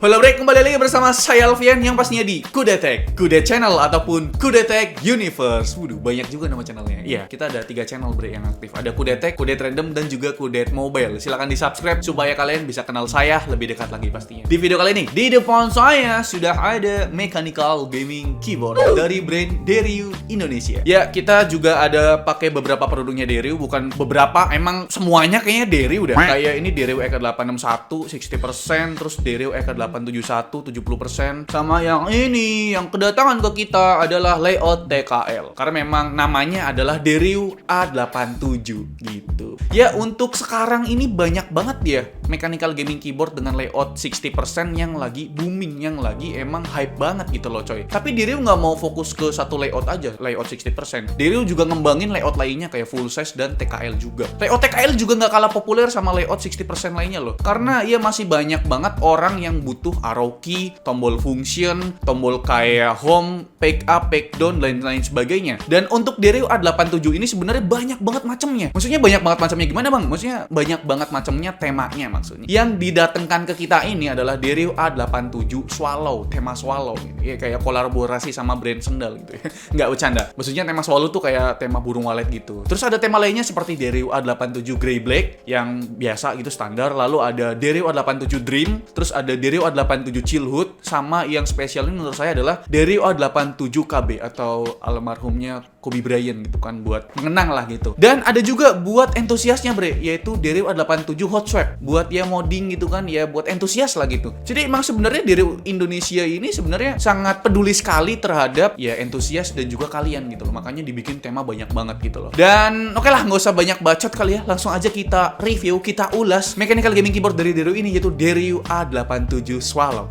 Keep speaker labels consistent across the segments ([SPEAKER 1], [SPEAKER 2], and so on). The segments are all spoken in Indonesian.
[SPEAKER 1] Halo bre, kembali lagi bersama saya Alfian yang pastinya di Kudetek, Kudet Channel ataupun Kudetek Universe. Waduh, banyak juga nama channelnya. Iya, kita ada 3 channel bre yang aktif. Ada Kudetek, Kudet Random, dan juga Kudet Mobile. Silahkan di subscribe supaya kalian bisa kenal saya lebih dekat lagi pastinya. Di video kali ini, di depan saya sudah ada mechanical gaming keyboard dari brand Deryu Indonesia. Ya, kita juga ada pakai beberapa produknya Deryu, bukan beberapa, emang semuanya kayaknya Deryu udah. Kayak ini Deryu EK861 60%, terus Deryu EK871 70%, sama yang ini yang kedatangan ke kita adalah layout TKL. Karena memang namanya adalah Deryu A87 gitu. Ya, untuk sekarang ini banyak banget ya mechanical gaming keyboard dengan layout 60% yang lagi booming, yang lagi emang hype banget gitu loh coy. Tapi Deryu nggak mau fokus ke satu layout aja, layout 60%. Deryu juga ngembangin layout lainnya kayak full size dan TKL juga. Layout TKL juga nggak kalah populer sama layout 60% lainnya loh. Karena ya masih banyak banget orang yang butuh arrow key, tombol function, tombol kayak home, pick up, pick down, dan lain sebagainya. Dan untuk Deryu A87 ini sebenarnya banyak banget macamnya. Maksudnya banyak banget macamnya gimana bang? Maksudnya banyak banget macamnya temanya maksudnya. Yang didatangkan ke kita ini adalah Deryu A87 Swallow, tema Swallow. Ya kayak kolaborasi sama brand sendal gitu ya. Nggak bercanda. Maksudnya tema Swallow tuh kayak tema burung walet gitu. Terus ada tema lainnya seperti Deryu A87 Grey Black yang biasa gitu standar. Lalu ada Deryu A87 Dream, terus ada Deryu A87 Chillhood, sama yang spesial ini menurut saya adalah Deryu A87 KB atau almarhumnya Kobe Bryant gitu kan, buat mengenang lah gitu. Dan ada juga buat entusiasnya bre, yaitu Deryu A87 Hot Swap, buat ya modding gitu kan, ya buat entusias lah gitu. Jadi emang sebenarnya Deryu Indonesia ini sebenarnya sangat peduli sekali terhadap ya entusias dan juga kalian gitu loh. Makanya dibikin tema banyak banget gitu loh. Dan oke lah, nggak usah banyak bacot kali ya, langsung aja kita review, kita ulas mechanical gaming keyboard dari Deryu ini, yaitu Deryu A87 Swallow.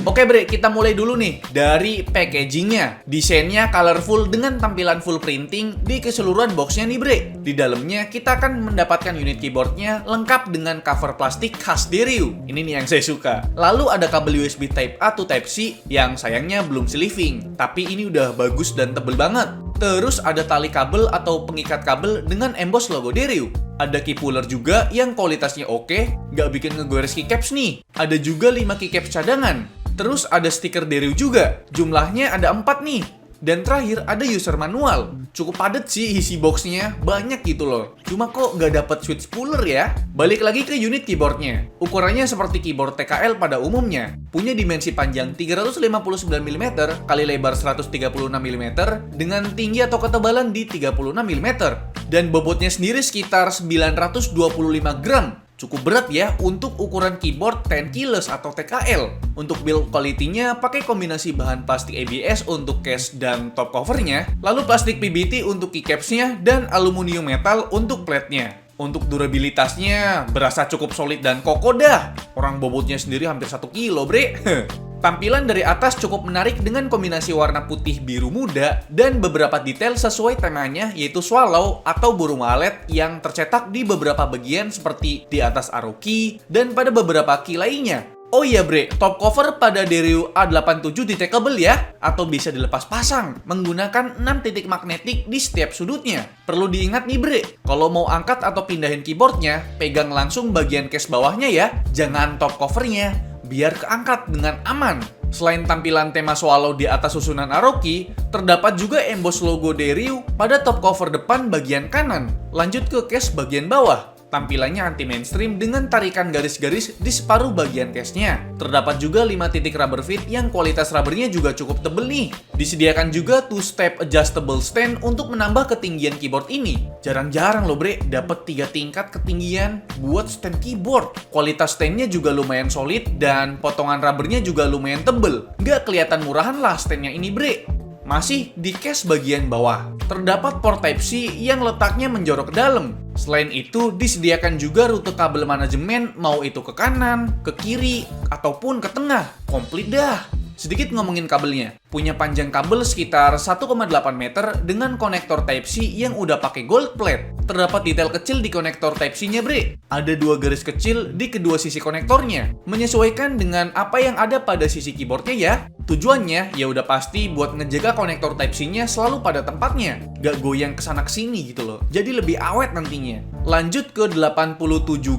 [SPEAKER 1] Oke bre, kita mulai dulu nih dari packagingnya. Desainnya colorful dengan tampilan full printing di keseluruhan boxnya nih bre. Di dalamnya kita akan mendapatkan unit keyboardnya lengkap dengan cover plastik khas Deryu. Ini nih yang saya suka. Lalu ada kabel USB Type A to Type C yang sayangnya belum sleeving, tapi ini udah bagus dan tebel banget. Terus ada tali kabel atau pengikat kabel dengan emboss logo Deryu. Ada key puller juga yang kualitasnya oke, nggak bikin ngegores keycaps nih. Ada juga 5 keycaps cadangan. Terus ada stiker Deryu juga, jumlahnya ada 4 nih. Dan terakhir ada user manual. Cukup padat sih isi boxnya, banyak gitu loh. Cuma kok nggak dapet switch puller ya? Balik lagi ke unit keyboardnya. Ukurannya seperti keyboard TKL pada umumnya. Punya dimensi panjang 359 mm kali lebar 136 mm dengan tinggi atau ketebalan di 36 mm. Dan bobotnya sendiri sekitar 925 gram. Cukup berat ya untuk ukuran keyboard 10 keyless atau TKL. Untuk build quality-nya pakai kombinasi bahan plastik ABS untuk case dan top covernya, lalu plastik PBT untuk keycaps-nya, dan aluminium metal untuk plate-nya. Untuk durabilitasnya berasa cukup solid dan kokoh dah. Orang bobotnya sendiri hampir 1 kilo bre. Tampilan dari atas cukup menarik dengan kombinasi warna putih biru muda dan beberapa detail sesuai temanya, yaitu swallow atau burung walet yang tercetak di beberapa bagian seperti di atas arrow key dan pada beberapa key lainnya. Oh iya bre, top cover pada Deryu A87 detachable ya, atau bisa dilepas pasang menggunakan 6 titik magnetik di setiap sudutnya. Perlu diingat nih bre, kalau mau angkat atau pindahin keyboardnya, pegang langsung bagian case bawahnya ya, jangan top covernya, biar keangkat dengan aman. Selain tampilan tema swallow di atas susunan arrow key, terdapat juga emboss logo Deryu pada top cover depan bagian kanan. Lanjut ke case bagian bawah. Tampilannya anti-mainstream dengan tarikan garis-garis di separuh bagian case-nya. Terdapat juga 5 titik rubber feet yang kualitas rubbernya juga cukup tebel nih. Disediakan juga 2-step adjustable stand untuk menambah ketinggian keyboard ini. Jarang-jarang loh bre, dapet 3 tingkat ketinggian buat stand keyboard. Kualitas standnya juga lumayan solid dan potongan rubbernya juga lumayan tebel. Nggak kelihatan murahan lah standnya ini bre. Masih di case bagian bawah, terdapat port Type-C yang letaknya menjorok ke dalam. Selain itu, disediakan juga rute kabel manajemen, mau itu ke kanan, ke kiri, ataupun ke tengah. Komplit dah. Sedikit ngomongin kabelnya. Punya panjang kabel sekitar 1,8 meter dengan konektor Type-C yang udah pakai gold plate. terdapat detail kecil di konektor Type-C-nya, bre. Ada 2 garis kecil di kedua sisi konektornya, menyesuaikan dengan apa yang ada pada sisi keyboardnya ya. Tujuannya ya udah pasti buat ngejaga konektor Type-C-nya selalu pada tempatnya, gak goyang kesana kesini gitu loh. Jadi lebih awet nantinya. Lanjut ke 87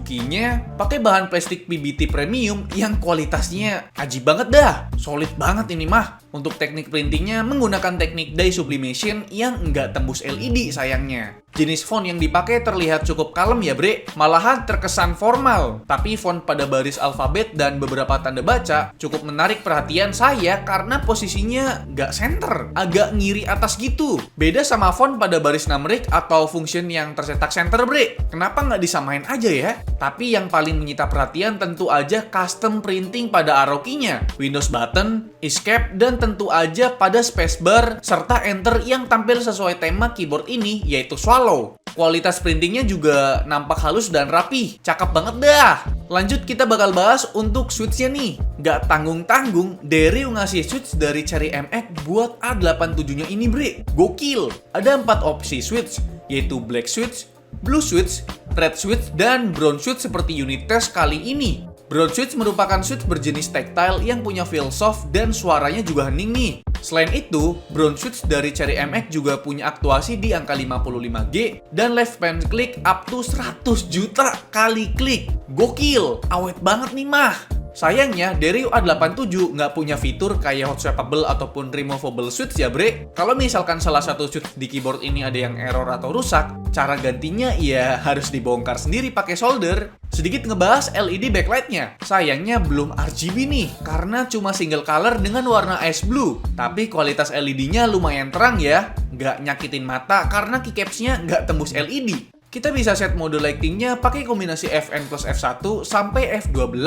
[SPEAKER 1] key-nya, pakai bahan plastik PBT premium yang kualitasnya ajib banget dah. Solid banget ini mah. Untuk teknik printingnya menggunakan teknik dye sublimation yang nggak tembus LED sayangnya. Jenis font yang dipakai terlihat cukup kalem ya bre, malahan terkesan formal. Tapi font pada baris alfabet dan beberapa tanda baca cukup menarik perhatian saya karena posisinya nggak center, agak ngiri atas gitu. Beda sama font pada baris numeric atau function yang tercetak center bre. Kenapa nggak disamain aja ya? Tapi yang paling menyita perhatian tentu aja custom printing pada arrow key-nya, Windows button, escape, dan tentu aja pada spacebar serta enter yang tampil sesuai tema keyboard ini yaitu swallow. Kualitas printingnya juga nampak halus dan rapi, cakep banget dah. Lanjut kita bakal bahas untuk switch-nya nih. Gak tanggung-tanggung, Dairyu ngasih switch dari Cherry MX buat A87-nya ini bre. Gokil. Ada 4 opsi switch, yaitu black switch, blue switch, red switch, dan brown switch seperti unit test kali ini. Brown switch merupakan switch berjenis tactile yang punya feel soft dan suaranya juga hening nih. Selain itu, brown switch dari Cherry MX juga punya aktuasi di angka 55G dan left pen click up to 100 juta kali klik. Gokil, awet banget nih mah. Sayangnya, Dairyu A87 nggak punya fitur kayak hot swappable ataupun removable switch ya bre. Kalau misalkan salah satu switch di keyboard ini ada yang error atau rusak, cara gantinya ya harus dibongkar sendiri pakai solder. Sedikit ngebahas LED backlight-nya. Sayangnya belum RGB nih, karena cuma single color dengan warna ice blue. Tapi kualitas LED-nya lumayan terang ya, nggak nyakitin mata karena keycaps-nya nggak tembus LED. Kita bisa set mode lighting-nya pakai kombinasi Fn plus F1 sampai F12.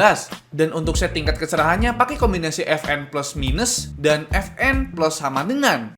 [SPEAKER 1] Dan untuk set tingkat kecerahannya pakai kombinasi Fn plus minus dan Fn plus sama dengan.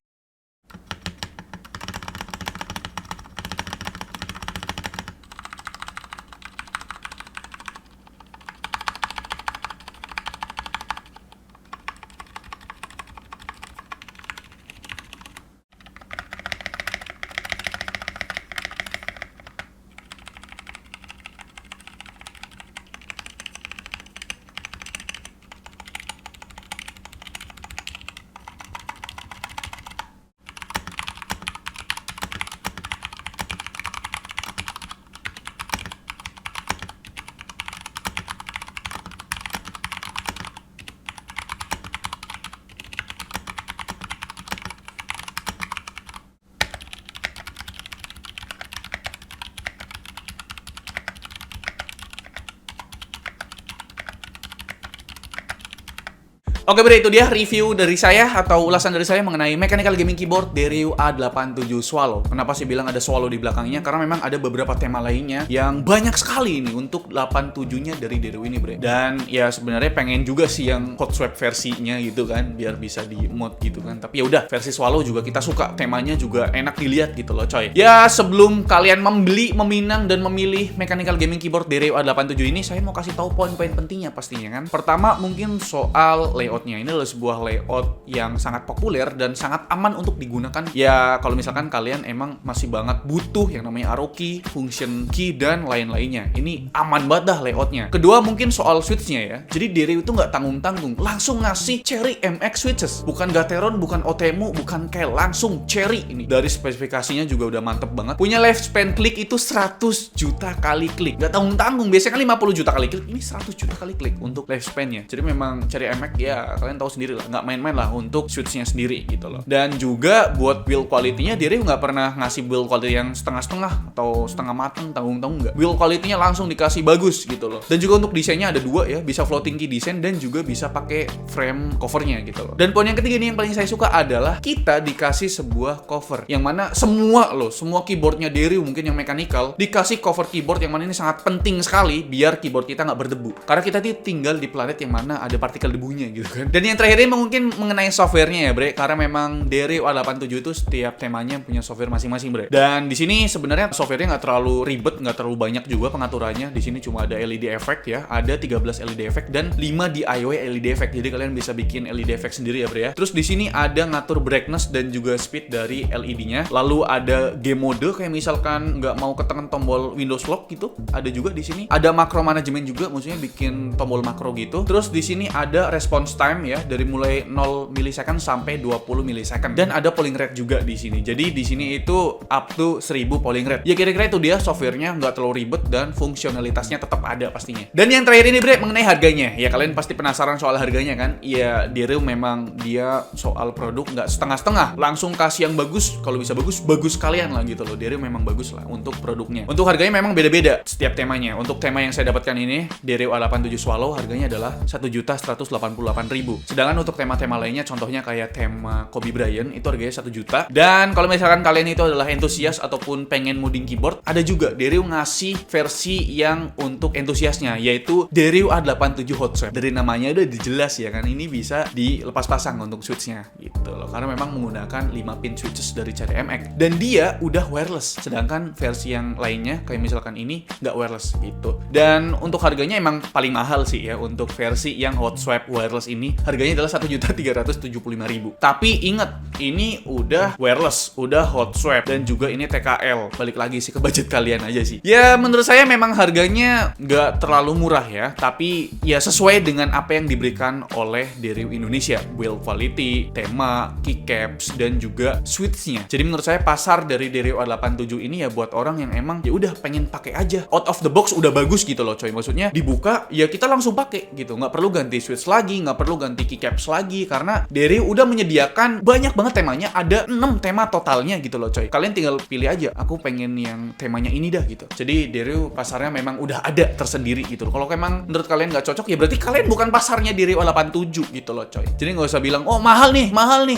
[SPEAKER 1] Oke bre, itu dia review dari saya atau ulasan dari saya mengenai mechanical gaming keyboard Dairyu A87 Swallow. Kenapa sih bilang ada Swallow di belakangnya? Karena memang ada beberapa tema lainnya yang banyak sekali ini untuk 87-nya dari Dairyu ini bre. Dan ya sebenarnya pengen juga sih yang hot swap versinya gitu kan, biar bisa di mod gitu kan. Tapi ya udah, versi Swallow juga kita suka, temanya juga enak dilihat gitu loh coy. Ya sebelum kalian membeli, meminang dan memilih mechanical gaming keyboard Dairyu A87 ini, saya mau kasih tahu poin-poin pentingnya pastinya kan. Pertama mungkin soal layout. Ini adalah sebuah layout yang sangat populer dan sangat aman untuk digunakan. Ya kalau misalkan kalian emang masih banget butuh yang namanya arrow key, function key, dan lain-lainnya. Ini aman banget dah layoutnya. Kedua mungkin soal switchnya ya. Jadi Dairyu itu nggak tanggung-tanggung, langsung ngasih Cherry MX switches. Bukan Gateron, bukan Otemu, bukan Kel, langsung Cherry ini. Dari spesifikasinya juga udah mantep banget. Punya left span click itu 100 juta kali klik. Nggak tanggung-tanggung, biasanya kan 50 juta kali klik. Ini 100 juta kali klik untuk left span-nya. Jadi memang Cherry MX ya kalian tahu sendiri lah, nggak main-main lah untuk switch-nya sendiri gitu loh. Dan juga buat build quality-nya Dairyu nggak pernah ngasih build quality yang setengah-setengah atau setengah matang, tanggung-tanggung nggak. Build quality-nya langsung dikasih bagus gitu loh. Dan juga untuk desainnya ada dua ya, bisa floating key design dan juga bisa pakai frame covernya gitu loh. Dan poin yang ketiga nih yang paling saya suka adalah kita dikasih sebuah cover yang mana semua keyboardnya Dairyu mungkin yang mechanical dikasih cover keyboard yang mana ini sangat penting sekali biar keyboard kita nggak berdebu. Karena kita tinggal di planet yang mana ada partikel debunya gitu kan. Dan yang terakhir ini mungkin mengenai softwarenya ya bre, karena memang dari A87 itu setiap temanya punya software masing-masing bre. Dan di sini sebenarnya softwarenya nggak terlalu ribet, nggak terlalu banyak juga pengaturannya. Di sini cuma ada LED effect ya, ada 13 LED effect dan 5 DIY LED effect. Jadi kalian bisa bikin LED effect sendiri ya bre ya. Terus di sini ada ngatur brightness dan juga speed dari LED-nya. Lalu ada game mode kayak misalkan nggak mau ketekan tombol Windows Lock gitu, ada juga di sini. Ada makro manajemen juga, maksudnya bikin tombol makro gitu. Terus di sini ada response time ya, dari mulai 0 milisecond sampai 20 milisecond. Dan ada polling rate juga di sini. Jadi di sini itu up to 1000 polling rate. Ya kira-kira itu dia softwarenya, nggak terlalu ribet dan fungsionalitasnya tetap ada pastinya. Dan yang terakhir ini bre, mengenai harganya. Ya kalian pasti penasaran soal harganya kan? Ya Dario memang dia soal produk nggak setengah-setengah, langsung kasih yang bagus. Kalau bisa bagus kalian lah gitu loh. Dario memang bagus lah untuk produknya. Untuk harganya memang beda-beda setiap temanya. Untuk tema yang saya dapatkan ini, Dario A87 Swallow, harganya adalah 1.188.000. Sedangkan untuk tema-tema lainnya, contohnya kayak tema Kobe Bryant, itu harganya 1 juta. Dan kalau misalkan kalian itu adalah entusias ataupun pengen modding keyboard, ada juga Dario ngasih versi yang untuk entusiasnya, yaitu Dario A87 Hot Swap. Dari namanya udah dijelas ya kan, ini bisa dilepas pasang untuk switchnya gitu loh, karena memang menggunakan 5 pin switches dari CDMX dan dia udah wireless. Sedangkan versi yang lainnya kayak misalkan ini nggak wireless gitu. Dan untuk harganya emang paling mahal sih ya, untuk versi yang Hot Swap wireless ini harganya adalah 1.375.000. Tapi ingat, ini udah wireless, udah Hot Swap, dan juga ini TKL. Balik lagi sih ke budget kalian aja sih. Ya menurut saya memang harganya nggak terlalu murah ya, tapi ya sesuai dengan apa yang diberikan oleh Dario Indonesia, build quality, tema, keycaps, dan juga switch-nya. Jadi menurut saya pasar dari Dario A87 ini ya buat orang yang emang ya udah pengen pakai aja, out of the box udah bagus gitu loh coy. Maksudnya dibuka ya kita langsung pakai gitu, nggak perlu ganti switch lagi, nggak perlu ganti keycaps lagi, karena Dario udah menyediakan banyak banget temanya, ada 6 tema totalnya gitu loh coy. Kalian tinggal pilih aja, aku pengen yang temanya ini dah gitu. Jadi Dario pasarnya memang udah ada tersendiri gitu loh. Kalau emang menurut kalian nggak cocok ya berarti kalian bukan pasarnya Dario A87 gitu loh coy. Jadi nggak usah bilang oh mahal nih,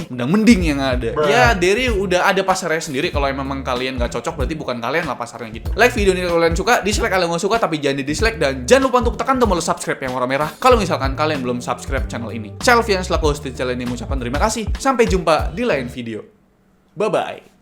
[SPEAKER 1] mending yang ada. Ya Dario udah ada pasarnya sendiri. Kalau emang kalian nggak cocok berarti bukan kalian lah pasarnya gitu. Like video ini kalau kalian suka, dislike kalau nggak suka, tapi jangan di dislike, dan jangan lupa untuk tekan tombol subscribe yang warna merah kalau misalkan kalian belum subscribe channel ini. Saya Alfian selaku host di channel ini mengucapkan terima kasih. Sampai jumpa di lain video. Bye bye.